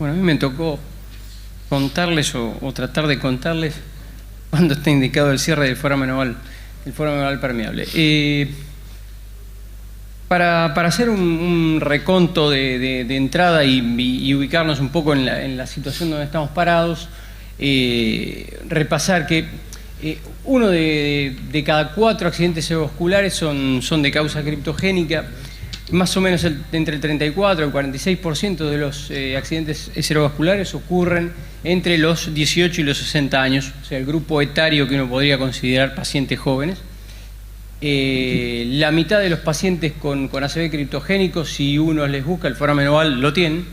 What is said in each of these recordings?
Bueno, a mí me tocó contarles o tratar de contarles cuándo está indicado el cierre del foramen oval, el foramen oval permeable. Para hacer un reconto de entrada y ubicarnos un poco en la situación donde estamos parados, repasar que uno de cada 4 accidentes cerebrovasculares son de causa criptogénica. Más o menos entre el 34 y el 46% de los accidentes cerebrovasculares ocurren entre los 18 y los 60 años, o sea, el grupo etario que uno podría considerar pacientes jóvenes. La mitad de los pacientes con ACV criptogénico, si uno les busca el foramen oval, lo tienen.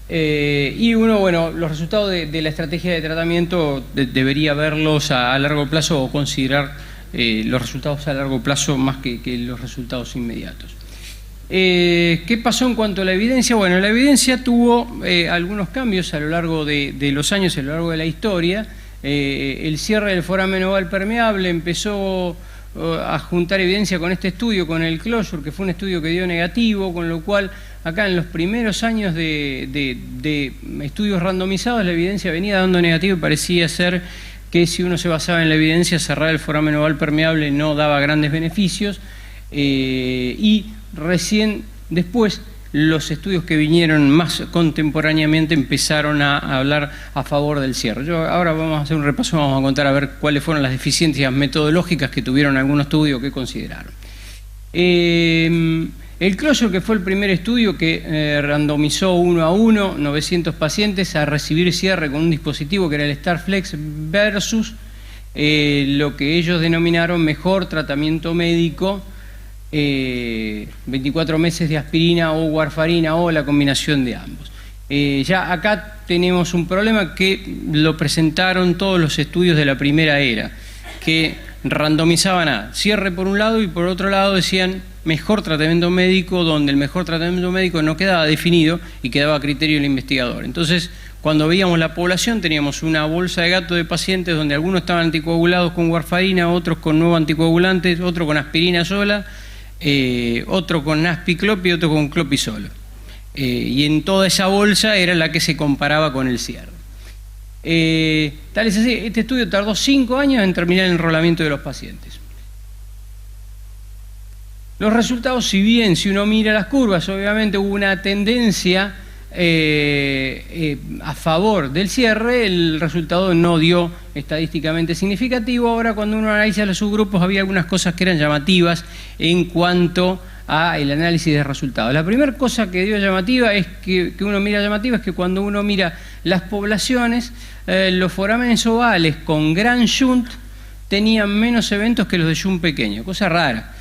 Y uno, bueno, los resultados de la estrategia de tratamiento debería verlos a largo plazo o considerar los resultados a largo plazo más que los resultados inmediatos. ¿Qué pasó en cuanto a la evidencia? Bueno, la evidencia tuvo algunos cambios a lo largo de los años, a lo largo de la historia. El cierre del foramen oval permeable empezó a juntar evidencia con este estudio, con el Closure, que fue un estudio que dio negativo, con lo cual acá en los primeros años de estudios randomizados la evidencia venía dando negativo y parecía ser que si uno se basaba en la evidencia, cerrar el foramen oval permeable no daba grandes beneficios, y recién después los estudios que vinieron más contemporáneamente empezaron a hablar a favor del cierre. Ahora vamos a hacer un repaso, vamos a contar a ver cuáles fueron las deficiencias metodológicas que tuvieron algunos estudios que consideraron. El Closure, que fue el primer estudio que randomizó 1 a 1 900 pacientes a recibir cierre con un dispositivo que era el StarFlex versus lo que ellos denominaron mejor tratamiento médico, 24 meses de aspirina o warfarina o la combinación de ambos. Ya acá tenemos un problema que lo presentaron todos los estudios de la primera era, que randomizaban a cierre por un lado y por otro lado decían mejor tratamiento médico, donde el mejor tratamiento médico no quedaba definido y quedaba a criterio del investigador. Entonces, cuando veíamos la población, teníamos una bolsa de gato de pacientes donde algunos estaban anticoagulados con warfarina, otros con nuevos anticoagulantes, otro con aspirina sola, otro con aspiclop y otro con clopisolo. Y en toda esa bolsa era la que se comparaba con el cierre. Tal es así, este estudio tardó 5 años en terminar el enrolamiento de los pacientes. Los resultados, si bien si uno mira las curvas, obviamente hubo una tendencia a favor del cierre, el resultado no dio estadísticamente significativo. Ahora, cuando uno analiza los subgrupos, había algunas cosas que eran llamativas en cuanto al análisis de resultados. La primera cosa que dio llamativa es que uno mira llamativa es que cuando uno mira las poblaciones, los forámenes ovales con gran shunt tenían menos eventos que los de shunt pequeño, cosa rara.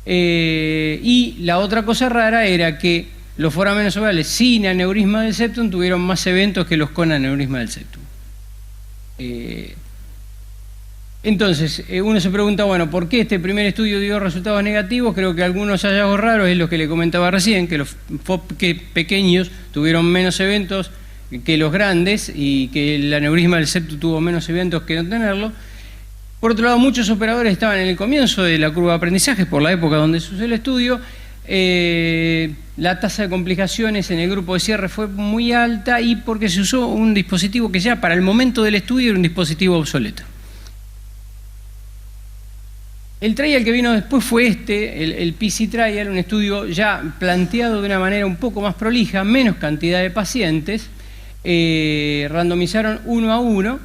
Y la otra cosa rara era que los forámenes ovales sin aneurisma del septum tuvieron más eventos que los con aneurisma del septum. Entonces, uno se pregunta, bueno, ¿por qué este primer estudio dio resultados negativos? Creo que algunos hallazgos raros es lo que le comentaba recién, que los FOP pequeños tuvieron menos eventos que los grandes y que el aneurisma del septum tuvo menos eventos que no tenerlo. Por otro lado, muchos operadores estaban en el comienzo de la curva de aprendizaje por la época donde se usó el estudio. La tasa de complicaciones en el grupo de cierre fue muy alta y porque se usó un dispositivo que ya para el momento del estudio era un dispositivo obsoleto. El trial que vino después fue el PC Trial, un estudio ya planteado de una manera un poco más prolija, menos cantidad de pacientes, randomizaron 1 a 1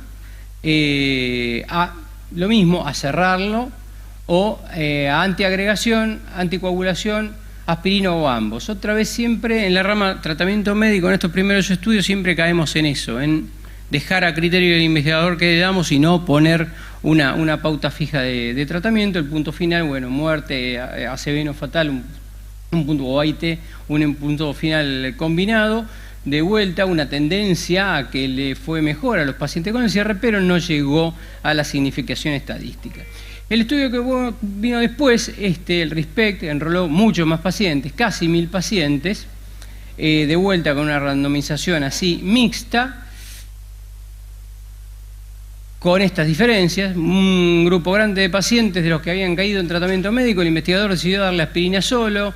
a lo mismo, a cerrarlo o a antiagregación, anticoagulación, aspirina o ambos. Otra vez siempre en la rama tratamiento médico, en estos primeros estudios siempre caemos en eso, en dejar a criterio del investigador que le damos y no poner una pauta fija de tratamiento. El punto final, bueno, muerte, ACV no fatal, un punto OIT, un punto final combinado. De vuelta, una tendencia a que le fue mejor a los pacientes con el cierre, pero no llegó a la significación estadística. El estudio que vino después, el RESPECT, enroló muchos más pacientes, casi 1000 pacientes, de vuelta con una randomización así mixta, con estas diferencias. Un grupo grande de pacientes de los que habían caído en tratamiento médico, el investigador decidió darle aspirina solo,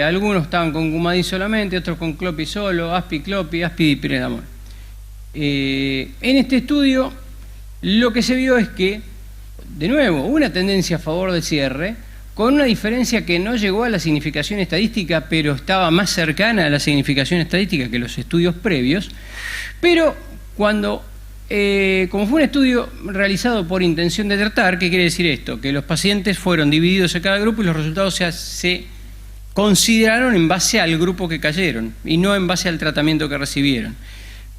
algunos estaban con Coumadin solamente, otros con Clopi solo, Aspi, Clopi, Aspi y Piredamol. En este estudio lo que se vio es que, de nuevo, una tendencia a favor del cierre, con una diferencia que no llegó a la significación estadística, pero estaba más cercana a la significación estadística que los estudios previos. Pero cuando, como fue un estudio realizado por intención de tratar, ¿qué quiere decir esto? Que los pacientes fueron divididos en cada grupo y los resultados se consideraron en base al grupo que cayeron y no en base al tratamiento que recibieron.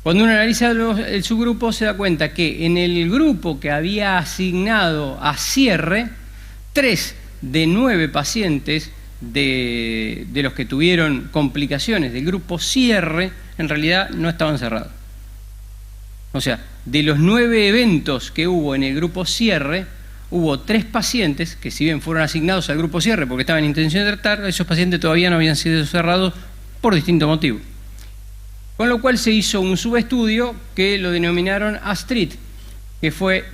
Cuando uno analiza el subgrupo se da cuenta que en el grupo que había asignado a cierre, 3 de 9 pacientes de los que tuvieron complicaciones del grupo cierre, en realidad no estaban cerrados. O sea, de los 9 eventos que hubo en el grupo cierre, hubo 3 pacientes que, si bien fueron asignados al grupo cierre porque estaban en intención de tratar, esos pacientes todavía no habían sido cerrados por distintos motivos. Con lo cual se hizo un subestudio que lo denominaron ASTRIT, que fue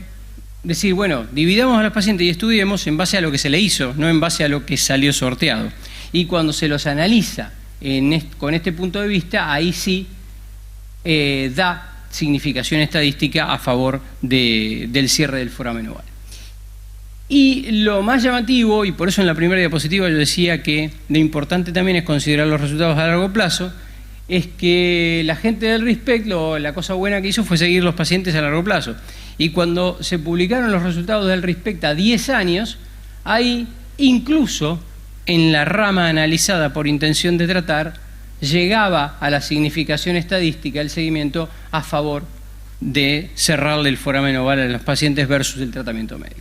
decir, bueno, dividamos a los pacientes y estudiemos en base a lo que se le hizo, no en base a lo que salió sorteado. Y cuando se los analiza con este punto de vista, ahí sí da significación estadística a favor del cierre del foramen oval. Y lo más llamativo, y por eso en la primera diapositiva yo decía que lo importante también es considerar los resultados a largo plazo, es que la gente del RISPECT, la cosa buena que hizo fue seguir los pacientes a largo plazo. Y cuando se publicaron los resultados del RISPECT a 10 años, ahí incluso en la rama analizada por intención de tratar, llegaba a la significación estadística el seguimiento a favor de cerrarle el foramen oval a los pacientes versus el tratamiento médico.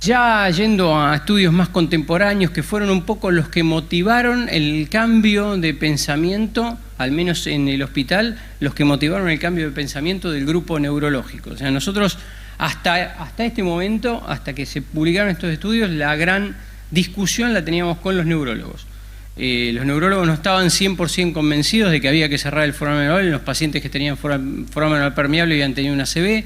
Ya yendo a estudios más contemporáneos, que fueron un poco los que motivaron el cambio de pensamiento, al menos en el hospital, los que motivaron el cambio de pensamiento del grupo neurológico. O sea, nosotros hasta este momento, hasta que se publicaron estos estudios, la gran discusión la teníamos con los neurólogos. Los neurólogos no estaban 100% convencidos de que había que cerrar el foramen oval en los pacientes que tenían foramen oval permeable y habían tenido una ACV.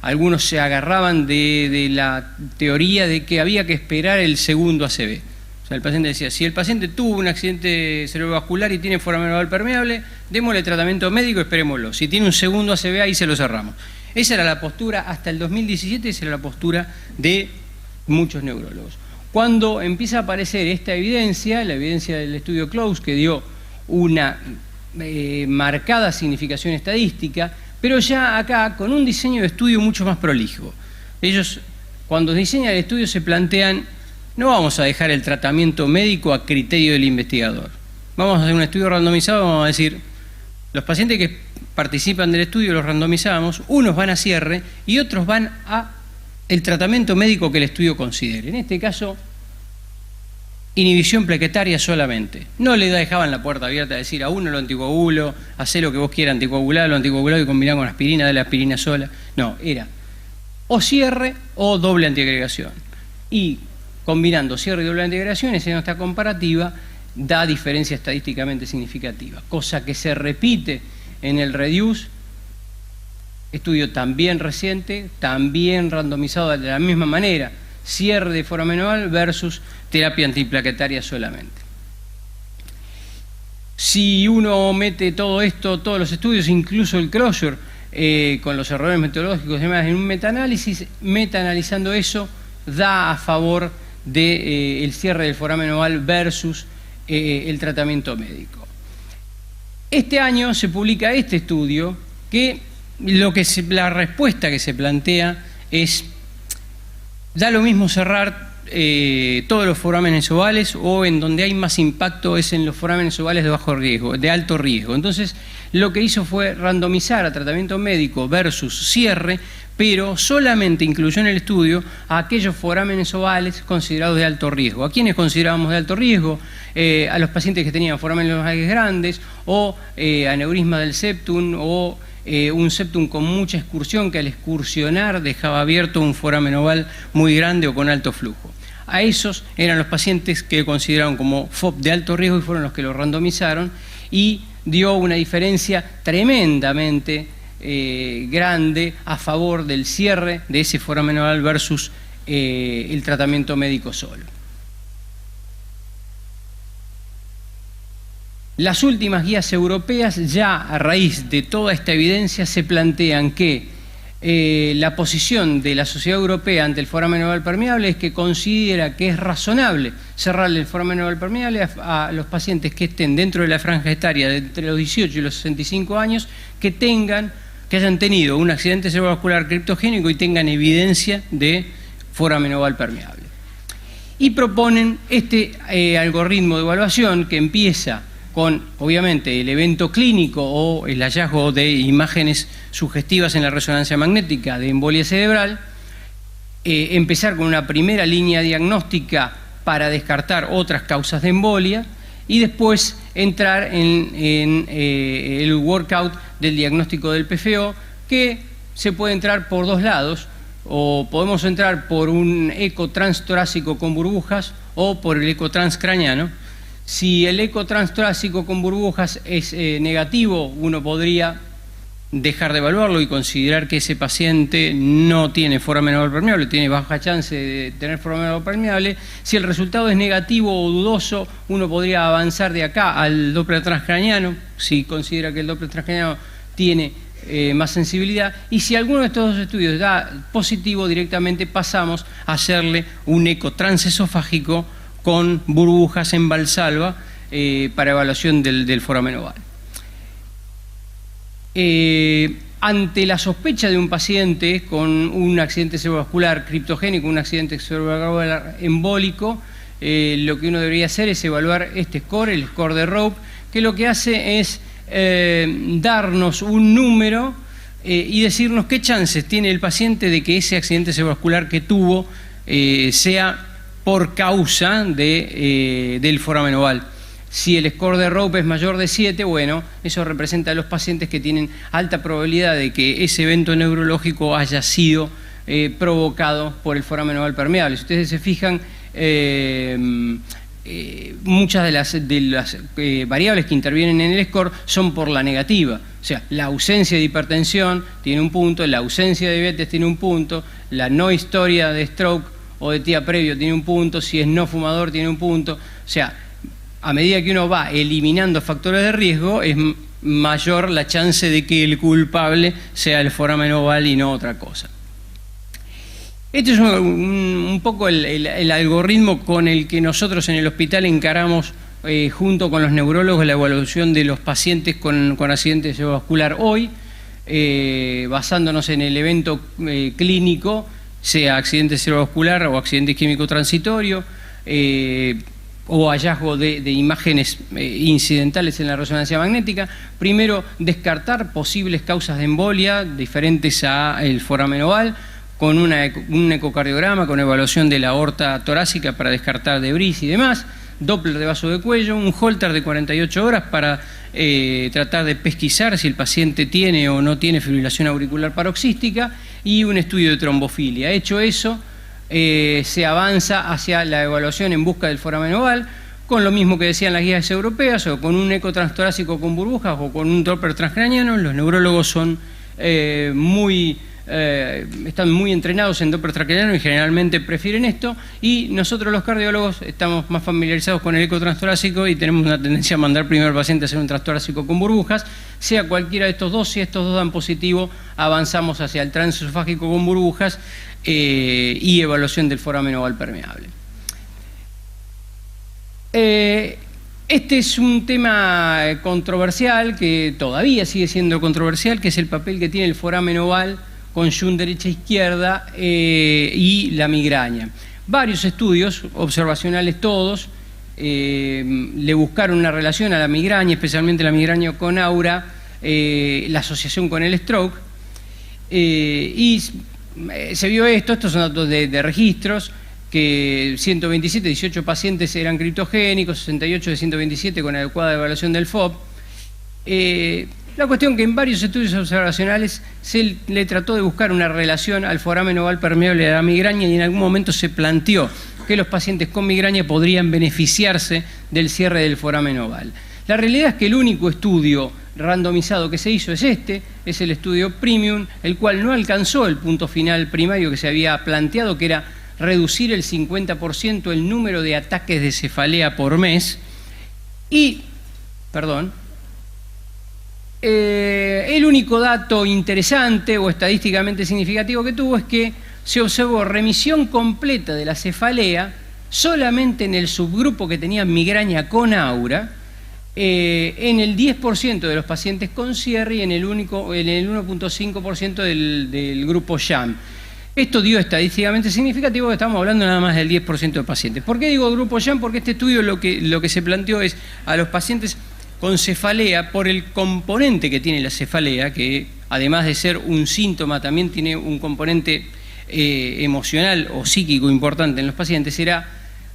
Algunos se agarraban de la teoría de que había que esperar el segundo ACV. O sea, el paciente decía, si el paciente tuvo un accidente cerebrovascular y tiene foramen oval permeable, démosle tratamiento médico, esperémoslo. Si tiene un segundo ACV, ahí se lo cerramos. Esa era la postura, hasta el 2017, esa era la postura de muchos neurólogos. Cuando empieza a aparecer esta evidencia, la evidencia del estudio Close, que dio una marcada significación estadística, pero ya acá con un diseño de estudio mucho más prolijo. Ellos, cuando diseñan el estudio, se plantean, no vamos a dejar el tratamiento médico a criterio del investigador. Vamos a hacer un estudio randomizado, vamos a decir, los pacientes que participan del estudio los randomizamos, unos van a cierre y otros van a el tratamiento médico que el estudio considere. En este caso, inhibición plaquetaria solamente. No le dejaban la puerta abierta a decir a uno lo anticoagulo, hacé lo que vos quieras, anticoagulado y combinar con aspirina, dale aspirina sola. No, era o cierre o doble antiagregación. Y combinando cierre y doble antiagregación, esa nuestra comparativa da diferencia estadísticamente significativa, cosa que se repite en el REDUCE, estudio también reciente, también randomizado de la misma manera, cierre de foramen oval versus terapia antiplaquetaria solamente. Si uno mete todo esto, todos los estudios, incluso el Closure, con los errores metodológicos y demás, en un metaanálisis, metaanalizando eso, da a favor del cierre del foramen oval versus el tratamiento médico. Este año se publica este estudio que la respuesta que se plantea es, da lo mismo cerrar todos los forámenes ovales o en donde hay más impacto es en los forámenes ovales de bajo riesgo, de alto riesgo. Entonces, lo que hizo fue randomizar a tratamiento médico versus cierre, pero solamente incluyó en el estudio a aquellos forámenes ovales considerados de alto riesgo. ¿A quiénes considerábamos de alto riesgo? A los pacientes que tenían forámenes ovales grandes o aneurisma del septum o un septum con mucha excursión, que al excursionar dejaba abierto un foramen oval muy grande o con alto flujo. A esos eran los pacientes que consideraron como FOP de alto riesgo y fueron los que lo randomizaron y dio una diferencia tremendamente grande a favor del cierre de ese foramen oval versus el tratamiento médico solo. Las últimas guías europeas, ya a raíz de toda esta evidencia, se plantean que la posición de la Sociedad Europea ante el foramen oval permeable es que considera que es razonable cerrarle el foramen oval permeable a los pacientes que estén dentro de la franja etaria de entre los 18 y los 65 años, que hayan tenido un accidente cerebrovascular criptogénico y tengan evidencia de foramen oval permeable. Y proponen este algoritmo de evaluación que empieza con, obviamente, el evento clínico o el hallazgo de imágenes sugestivas en la resonancia magnética de embolia cerebral, empezar con una primera línea diagnóstica para descartar otras causas de embolia y después entrar en el workout del diagnóstico del PFO, que se puede entrar por dos lados, o podemos entrar por un eco transtorácico con burbujas o por el eco transcraniano. Si el eco transtorácico con burbujas es negativo, uno podría dejar de evaluarlo y considerar que ese paciente no tiene foramen oval permeable, tiene baja chance de tener foramen oval permeable. Si el resultado es negativo o dudoso, uno podría avanzar de acá al Doppler transcraniano, si considera que el Doppler transcraniano tiene más sensibilidad, y si alguno de estos dos estudios da positivo, directamente pasamos a hacerle un eco transesofágico con burbujas en Valsalva para evaluación del foramen oval. Ante la sospecha de un paciente con un accidente cerebrovascular criptogénico, un accidente cerebrovascular embólico, lo que uno debería hacer es evaluar este score, el score de Rope, que lo que hace es darnos un número y decirnos qué chances tiene el paciente de que ese accidente cerebrovascular que tuvo sea por causa del foramen oval. Si el score de Rope es mayor de 7, bueno, eso representa a los pacientes que tienen alta probabilidad de que ese evento neurológico haya sido provocado por el foramen oval permeable. Si ustedes se fijan, muchas de las variables que intervienen en el score son por la negativa. O sea, la ausencia de hipertensión tiene un punto, la ausencia de diabetes tiene un punto, la no historia de stroke o de TIA previo tiene un punto, si es no fumador tiene un punto. O sea, a medida que uno va eliminando factores de riesgo, es mayor la chance de que el culpable sea el foramen oval y no otra cosa. Este es un poco el algoritmo con el que nosotros en el hospital encaramos junto con los neurólogos la evaluación de los pacientes con accidente cerebrovascular hoy, basándonos en el evento clínico, sea accidente cerebrovascular o accidente químico transitorio, o hallazgo de imágenes incidentales en la resonancia magnética. Primero, descartar posibles causas de embolia diferentes al foramen oval, con un ecocardiograma, con evaluación de la aorta torácica para descartar debris y demás, Doppler de vaso de cuello, un Holter de 48 horas para tratar de pesquisar si el paciente tiene o no tiene fibrilación auricular paroxística, y un estudio de trombofilia. Hecho eso, se avanza hacia la evaluación en busca del foramen oval, con lo mismo que decían las guías europeas, o con un eco transtorácico con burbujas o con un Doppler transcraniano. Los neurólogos son están muy entrenados en Doppler transcraniano y generalmente prefieren esto, y nosotros los cardiólogos estamos más familiarizados con el eco transtorácico y tenemos una tendencia a mandar primero al paciente a hacer un transtorácico con burbujas. Sea cualquiera de estos dos, si estos dos dan positivo, avanzamos hacia el transesofágico con burbujas y evaluación del foramen oval permeable. Este es un tema controversial, que todavía sigue siendo controversial, que es el papel que tiene el foramen oval con shunt derecha-izquierda y la migraña. Varios estudios, observacionales todos, le buscaron una relación a la migraña, especialmente la migraña con aura, la asociación con el stroke, y se vio estos son datos de registros, que 127, 18 pacientes eran criptogénicos, 68 de 127 con adecuada evaluación del FOB. La cuestión que en varios estudios observacionales se le trató de buscar una relación al foramen oval permeable a la migraña, y en algún momento se planteó que los pacientes con migraña podrían beneficiarse del cierre del foramen oval. La realidad es que el único estudio randomizado que se hizo es es el estudio Premium, el cual no alcanzó el punto final primario que se había planteado, que era reducir el 50% el número de ataques de cefalea por mes y, el único dato interesante o estadísticamente significativo que tuvo es que se observó remisión completa de la cefalea solamente en el subgrupo que tenía migraña con aura, en el 10% de los pacientes con cierre y en el 1.5% del grupo sham. Esto dio estadísticamente significativo, estamos hablando nada más del 10% de pacientes. ¿Por qué digo grupo sham? Porque este estudio lo que se planteó es a los pacientes con cefalea, por el componente que tiene la cefalea, que además de ser un síntoma también tiene un componente emocional o psíquico importante en los pacientes, era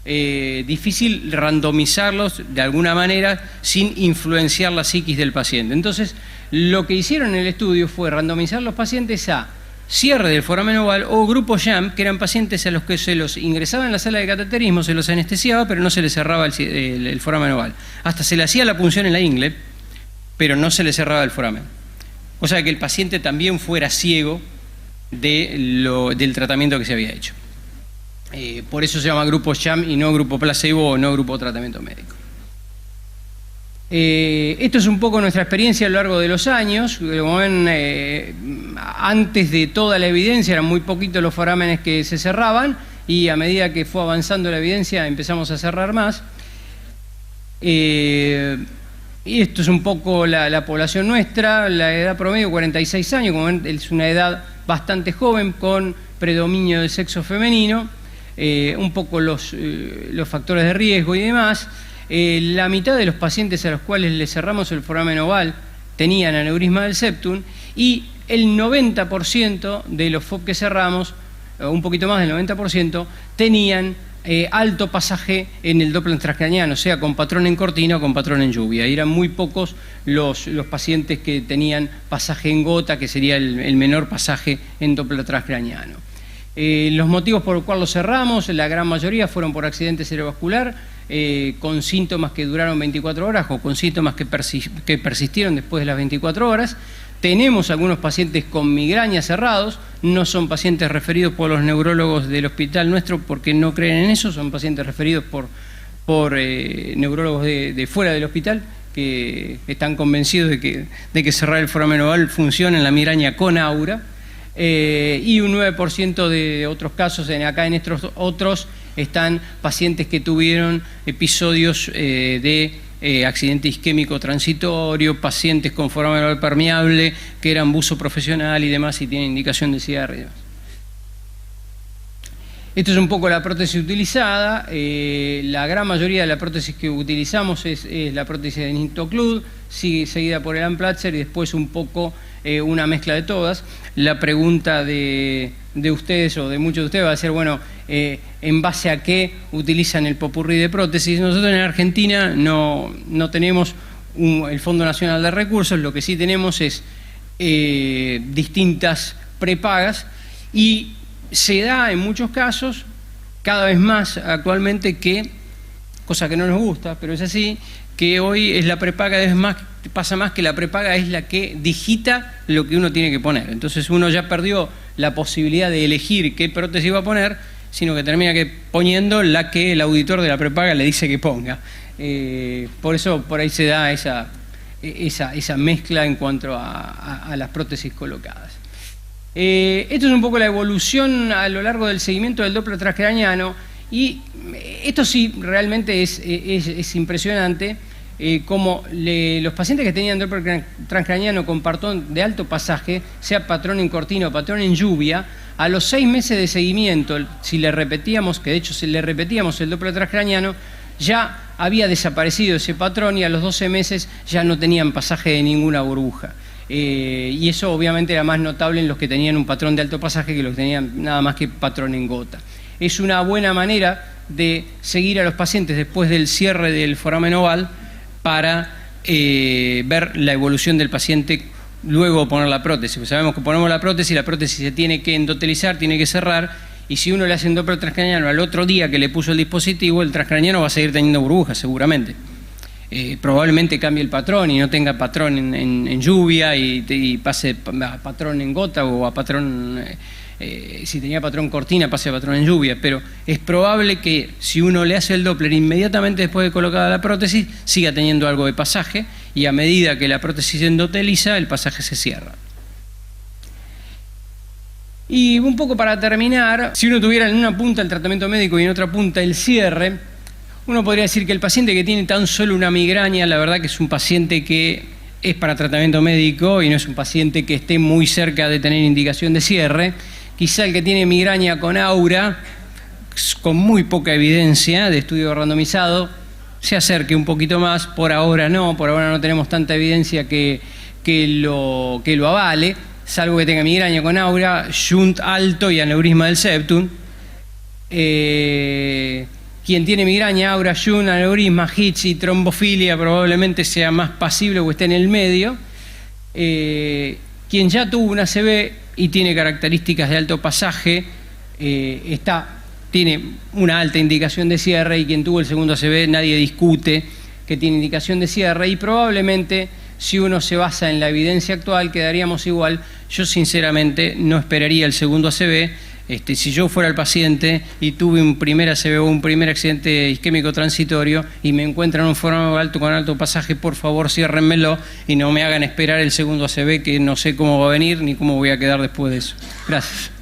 difícil randomizarlos de alguna manera sin influenciar la psiquis del paciente. Entonces, lo que hicieron en el estudio fue randomizar los pacientes a cierre del foramen oval o grupo sham, que eran pacientes a los que se los ingresaba en la sala de cateterismo, se los anestesiaba, pero no se les cerraba el foramen oval. Hasta se le hacía la punción en la ingle, pero no se le cerraba el foramen. O sea que el paciente también fuera ciego del tratamiento que se había hecho. Por eso se llama grupo sham y no grupo placebo o no grupo tratamiento médico. Esto es un poco nuestra experiencia a lo largo de los años. Como ven, antes de toda la evidencia eran muy poquitos los forámenes que se cerraban y a medida que fue avanzando la evidencia empezamos a cerrar más. Y esto es un poco la población nuestra, la edad promedio 46 años, como ven, es una edad bastante joven con predominio del sexo femenino, un poco los factores de riesgo y demás. La mitad de los pacientes a los cuales le cerramos el foramen oval tenían aneurisma del septum y el 90% de los FOB que cerramos, un poquito más del 90%, tenían alto pasaje en el Doppler transcraniano, sea con patrón en cortina o con patrón en lluvia. Y eran muy pocos los pacientes que tenían pasaje en gota, que sería el menor pasaje en Doppler transcraniano. Los motivos por los cuales lo cerramos, la gran mayoría fueron por accidente cerebrovascular, con síntomas que duraron 24 horas o con síntomas que persistieron después de las 24 horas. Tenemos algunos pacientes con migraña cerrados, no son pacientes referidos por los neurólogos del hospital nuestro porque no creen en eso, son pacientes referidos por neurólogos de fuera del hospital que están convencidos de que cerrar el foramen oval funciona en la migraña con aura. Y un 9% de otros casos, acá en estos otros, están pacientes que tuvieron episodios de accidente isquémico transitorio, pacientes con foramen oval permeable, que eran buzo profesional y demás, y tienen indicación de cigarro y demás. Esto es un poco la prótesis utilizada. La gran mayoría de la prótesis que utilizamos es la prótesis de Nitoclud, seguida por el Amplatzer y después un poco una mezcla de todas. La pregunta de ustedes o de muchos de ustedes va a ser, bueno, ¿en base a qué utilizan el popurrí de prótesis? Nosotros en Argentina no tenemos el Fondo Nacional de Recursos, lo que sí tenemos es distintas prepagas y se da en muchos casos, cada vez más actualmente, que, cosa que no nos gusta, pero es así, que hoy es la prepaga, pasa más que la prepaga es la que digita lo que uno tiene que poner. Entonces uno ya perdió la posibilidad de elegir qué prótesis va a poner, sino que termina poniendo la que el auditor de la prepaga le dice que ponga. Por eso por ahí se da esa mezcla en cuanto a las prótesis colocadas. Esto es un poco la evolución a lo largo del seguimiento del Doppler transcraniano y esto sí realmente es impresionante, como los pacientes que tenían Doppler transcraniano con patrón de alto pasaje, sea patrón en cortina o patrón en lluvia, a los 6 meses de seguimiento, si le repetíamos, que de hecho si le repetíamos el Doppler transcraniano, ya había desaparecido ese patrón y a los 12 meses ya no tenían pasaje de ninguna burbuja. Y eso obviamente era más notable en los que tenían un patrón de alto pasaje que los que tenían nada más que patrón en gota. Es una buena manera de seguir a los pacientes después del cierre del foramen oval para ver la evolución del paciente luego de poner la prótesis. Pues sabemos que ponemos la prótesis se tiene que endotelizar, tiene que cerrar, y si uno le hace un Doppler transcraniano al otro día que le puso el dispositivo, el transcraniano va a seguir teniendo burbujas seguramente. Probablemente cambie el patrón y no tenga patrón en lluvia y pase a patrón en gota o a patrón si tenía patrón cortina pase a patrón en lluvia, pero es probable que si uno le hace el Doppler inmediatamente después de colocada la prótesis, siga teniendo algo de pasaje y a medida que la prótesis endoteliza, el pasaje se cierra. Y un poco para terminar, si uno tuviera en una punta el tratamiento médico y en otra punta el cierre, uno podría decir que el paciente que tiene tan solo una migraña, la verdad que es un paciente que es para tratamiento médico y no es un paciente que esté muy cerca de tener indicación de cierre. Quizá el que tiene migraña con aura, con muy poca evidencia de estudio randomizado, se acerque un poquito más. Por ahora no tenemos tanta evidencia que lo avale, salvo que tenga migraña con aura, shunt alto y aneurisma del septum. Quien tiene migraña, aura, shunt, aneurisma, Hitch y trombofilia probablemente sea más pasible o esté en el medio. Quien ya tuvo una ACV y tiene características de alto pasaje, tiene una alta indicación de cierre, y quien tuvo el segundo ACV nadie discute que tiene indicación de cierre, y probablemente si uno se basa en la evidencia actual quedaríamos igual. Yo sinceramente no esperaría el segundo ACV. Si yo fuera el paciente y tuve un primer ACV o un primer accidente isquémico transitorio y me encuentran un foramen alto con alto pasaje, por favor ciérrenmelo y no me hagan esperar el segundo ACV, que no sé cómo va a venir ni cómo voy a quedar después de eso. Gracias.